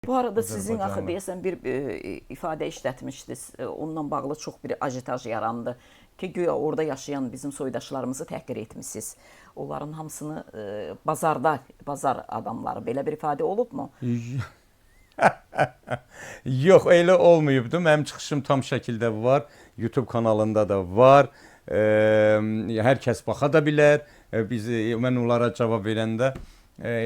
Bu arada sizin axı Azərbaycanlı. deyəsən bir ifadə işlətmişdiniz. Onunla bağlı çox bir ajitaj yarandı ki, güya orada yaşayan bizim soydaşlarımızı təhqir etmişsiniz. Onların hamısını bazar adamları belə bir ifadə olubmu? Yox, elə olmayıbdı. Mənim çıxışım tam şəkildə var. YouTube kanalında da var. Hər kəs baxa da bilər. Mən onlara cavab verəndə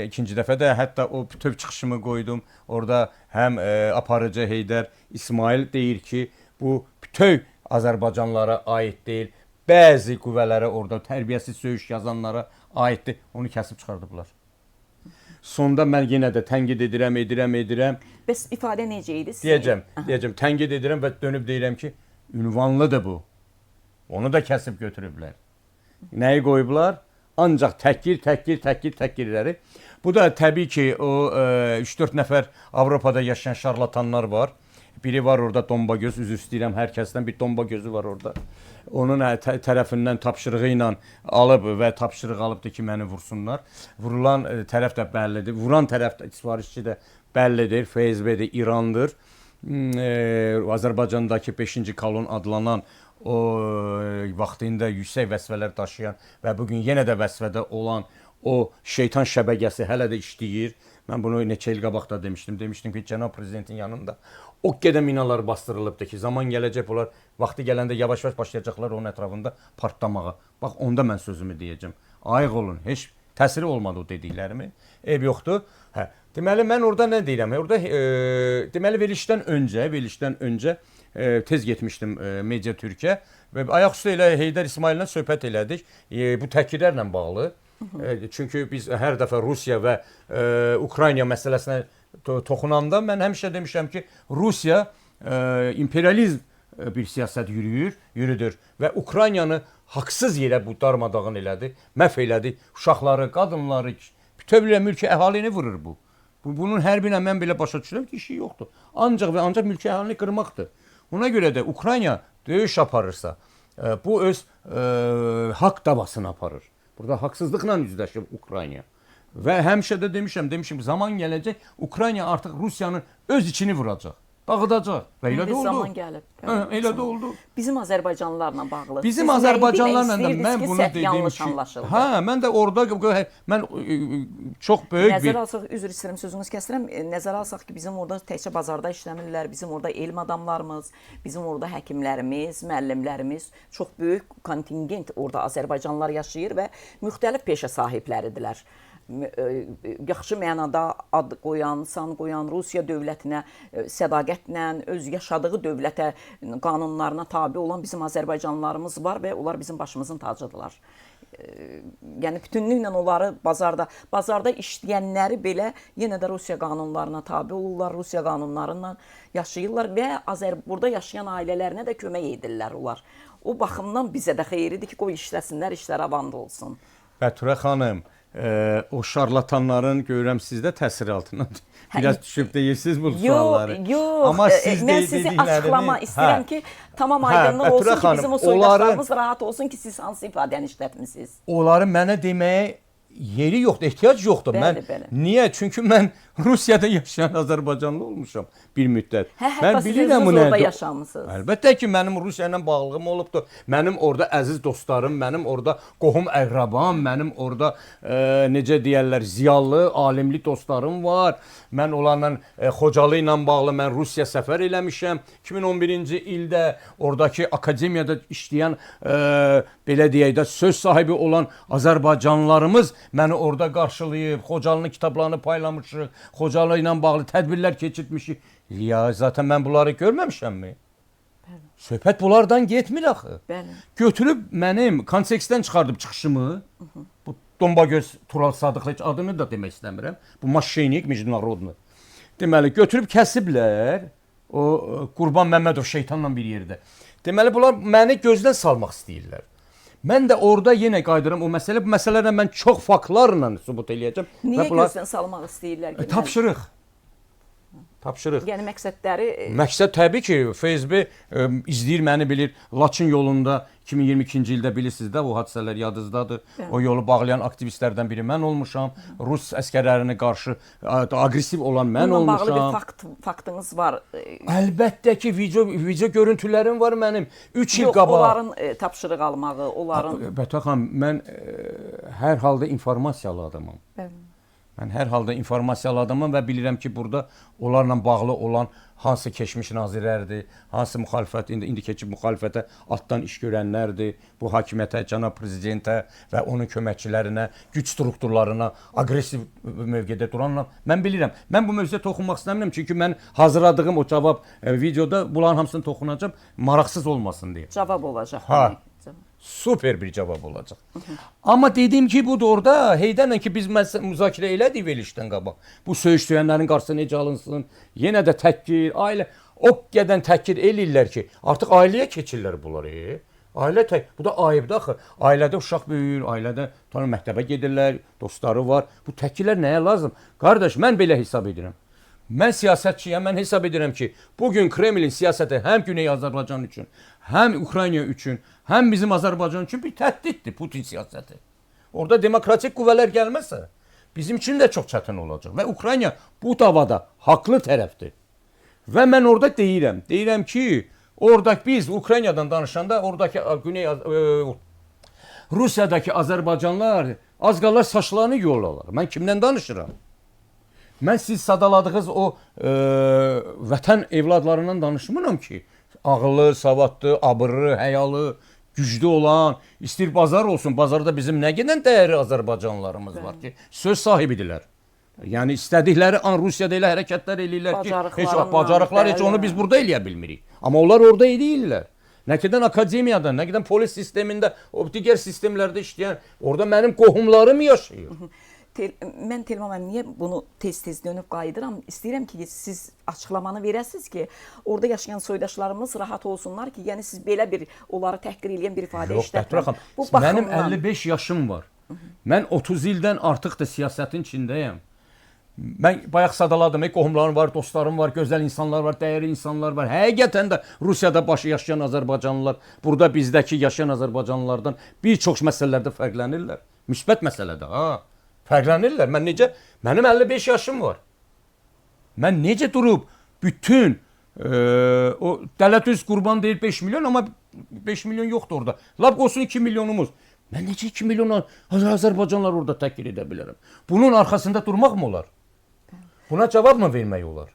ikinci dəfə də hətta o bütöv çıxışımı qoydum. Orada həm aparıcı Heydər İsmail deyir ki, bu bütöv Azərbaycanlılara aid deyil. Bəzi qüvvələrə orada tərbiyəsiz söyüş yazanlara aiddir. Onu kəsib çıxardıblar. Sonda mən yenə də tənqid edirəm. Bəs ifadə necə idi? Deyəcəm, tənqid edirəm və dönüb deyirəm ki, ünvanlıdır bu. Onu da kəsib götürüblər. Nəyi qoyublar? Ancaq təhqirləri. Bu da təbii ki, o 3-4 nəfər Avropada yaşayan şarlatanlar var. Biri var orada Dombagöz, üzr istəyirəm hər kəsdən, bir Dombagözü var orada. Onun tərəfindən tapşırığı ilə alıb və tapşırıq alıbdır ki, məni vursunlar. Vurulan tərəf də bəllidir. Vuran tərəf də, sifarişçi də bəllidir. FSB-dir, İrandır. Azərbaycandakı 5-ci kolon adlanan o vaxtında yüksək vəzifələr daşıyan və bugün yenə də vəzifədə olan o şeytan şəbəkəsi hələ də işləyir. Mən bunu neçə il qabaq da demişdim. Demişdim ki, cənab prezidentin yanında o qədər minalar bastırılıbdır ki, zaman gələcək onlar, vaxtı gələndə yavaş-yavaş başlayacaqlar onun ətrafında partlamağa. Bax, onda mən sözümü deyəcəm. Ayıq olun, heç təsiri olmadı o dediklərimi. Eyb yoxdur. Hə. Deməli, mən orada nə deyirəm? Orada deməli, verilişdən öncə tez getmişdim Media Türkiyə və ayaqüstü elə Heydər İsmaillə söhbət elədik. Bu təhqirlərlə bağlı. Çünki biz hər dəfə Rusiya və Ukrayna məsələsinə toxunanda mən həmişə demişəm ki, Rusiya imperializm bir siyasət yürüdür və Ukraynanı haqsız yerə bu darmadağın elədi, məhv elədi. Uşaqları, qadınları, bütövlüyə mülki əhalini vurur bu. Bunun hər birinə mən belə başa düşürəm ki, işi yoxdur. Ancaq mülki əhalini qırmaqdır. Ona görə də Ukrayna döyüş aparırsa, bu öz haqq davasını aparır. Burada haqsızlıqla üzləşib Ukrayna. Və həmişə də demişəm, zaman gələcək, Ukrayna artıq Rusiyanın öz içini vuracaq, dağıdacaq. Və elə də oldu. Zaman gəlib. Elə də oldu. Bizim Azərbaycanlılarla bağlı. Bizim Azərbaycanlılarla da mən bunu dediyim ki, mən də orada mən çox böyük bir... Nəzərə alsaq, üzr istəyirəm, sözünüz kəsirəm. Nəzərə alsaq ki, bizim orada təkcə bazarda işləmirlər, bizim orada elm adamlarımız, bizim orada həkimlərimiz, müəllimlərimiz, çox böyük kontingent orada Azərbaycanlılar yaşayır və müxtəlif peşə sahibləridirlər. Yaxşı mənada ad qoyan, san qoyan, Rusiya dövlətinə sədaqətlə, öz yaşadığı dövlətə, qanunlarına tabi olan bizim Azərbaycanlılarımız var və onlar bizim başımızın tacıdırlar. Yəni bütünlüklə onları bazarda işləyənləri belə yenə də Rusiya qanunlarına tabi olurlar, Rusiya qanunlarından yaşayırlar və burada yaşayan ailələrinə də kömək edirlər onlar. O baxımdan bizə də xeyridir ki, qoy işləsinlər, işlər avanda olsun. Bəturə xanım, o şarlatanların görürəm sizdə təsir altına biraz düşüb deyirsiniz bu sualları. Yox, mən sizi açıqlama istəyirəm ki, tamam aydınlıq olsun ki, bizim o soydaşlarımız rahat olsun ki, siz hansı ifadəni işlətmişsiniz? Onları mənə deməyə yeri yoxdur, ehtiyac yoxdur. Niyə? Çünki mən Rusiyada yaşayan Azərbaycanlı olmuşam bir müddət. Hətta siz özünüz orada yaşamısınız. Əlbəttə ki, mənim Rusiya ilə bağlılığım olubdur. Mənim orada əziz dostlarım, mənim orada qohum əqrabam, mənim orada necə deyərlər, ziyallı, alimli dostlarım var. Mən onlarla Xocalı ilə bağlı mən Rusiya səfər eləmişəm. 2011-ci ildə oradakı akademiyada işləyən belə deyək də söz sahibi olan Azərbaycanlılarımız məni orada qarşılayıb, Xocalının kitablarını paylamışıq, Xocalı ilə bağlı tədbirlər keçirtmişik. Ya, zaten mən bunları görməmişəmmi? Söhbət bunlardan getmir axı. Götürüb mənim kontekstdən çıxardıb çıxışımı, bu Dombagöz Tural Sadıqlı, heç adını da demək istəmirəm, bu Maşenik, Mecnarodnu. Deməli, götürüb kəsiblər, o Qurban Məmmədov şeytanla bir yerdə. Deməli, bunlar məni gözdən salmaq istəyirlər. Mən də orada yenə qayıdıram o məsələ. Bu məsələlərlə mən çox faktlarla sübut eləyəcəm. Niyə gözdən salmaq istəyirlər ki? Tapşırıq. Tapşırıq. Yəni məqsədləri Məqsəd təbii ki, FSB izləyir məni, bilir. Laçın yolunda 2022-ci ildə bilirsiniz də, o hadisələr yadınızdadır. O yolu bağlayan aktivistlərdən biri mən olmuşam. Rus əskərlərinə qarşı aqressiv olan mən bununla bağlı olmuşam. bir faktınız var. Əlbəttə ki, video görüntülərim var mənim. 3 il Yox, qabaq. onların tapşırıq almağı, onların Bətə xanım, mən hər halda informasiyalı adamam. Mən hər halda informasiyalı adamam və bilirəm ki, burada onlarla bağlı olan hansı keçmiş nazirlərdir, hansı müxalifət, indiki müxalifətə altdan iş görənlərdir, bu hakimiyyətə, cənab prezidentə və onun köməkçilərinə, güc strukturlarına aqressiv mövqedə duranlar. Mən bilirəm. Mən bu mövzuya toxunmaq istəmirəm, çünki mən hazırladığım o cavab videoda bunların hamısını toxunacağam, maraqsız olmasın deyə. cavab olacaq. Ha. Super bir cavab olacaq. Amma dediyim ki, budur orada Heydərlə ki, biz müzakirə elədik verilişdən qabaq. Bu söyüş söyənlərin qarşısı necə alınsın? Yenə də təhqir, ailə o qədər təhqir eləyirlər ki, artıq ailəyə keçirlər bunlar. Ailə bu da ayıbdır axı. Ailədə uşaq böyüyür, ailədə məktəbə gedirlər, dostları var. Bu təhqirlər nəyə lazım? Qardaş, mən belə hesab edirəm. Mən siyasətçiyəm, mən hesab edirəm ki, bugün Kremlin siyasəti həm Güney Azərbaycan üçün, həm Ukrayna üçün, həm bizim Azərbaycan üçün bir təhdiddir Putin siyasəti. Orada demokratik qüvvələr gəlməsə, bizim üçün də çox çətin olacaq. Və Ukrayna bu davada haqlı tərəfdir. Və mən orada deyirəm ki, orada biz Ukraynadan danışanda, oradakı Rusiyadakı Azərbaycanlılar az qallar saçlarını yolarlar. Mən kimdən danışıram? Mən siz sadaladığınız o vətən evladlarından danışmıram ki, ağıllı, savadlı, abırlı, həyalı, güclü olan, istəyir bazar olsun. Bazarda bizim nə qədər dəyərli Azərbaycanlılarımız var ki, söz sahibidirlər. Yəni istədikləri an Rusiyada elə hərəkətlər eləyirlər ki, heç bacarıqlar heç onu biz burada eləyə bilmirik. Amma onlar orada eləyirlər. Nə qədər akademiyada, nə qədər polis sistemində, o digər sistemlərdə işləyən, orada mənim qohumlarım yaşayır. Mən Telman müəllim, niyə bunu tez-tez dönüb qayıdıram? İstəyirəm ki, siz açıqlamanı verəsiniz ki, orada yaşayan soydaşlarımız rahat olsunlar ki, yəni siz belə bir onları təhqir edən bir ifadə işlətmən. Mənim 55 yaşım var. Mən 30 ildən artıq da siyasətin içindəyəm. Mən bayaq sadaladım, qohumlarım var, dostlarım var, gözəl insanlar var, dəyərli insanlar var. Həqiqətən də Rusiyada başı yaşayan Azərbaycanlılar, burada bizdəki yaşayan Azərbaycanlılardan bir çox məsələlərdə fərqlənirlər. Müsbət məsələdə, fərqlənirlər. Mənim 55 yaşım var. Mən necə durub bütün o Dələtüz Qurban deyir 5 milyon, amma 5 milyon yoxdur orada. Lap olsun 2 milyonumuz. Mən necə 2 milyon Azərbaycanlılar orada təhqir edə bilərəm? Bunun arxasında durmaq mı olar? Buna cavab mı vermək olar?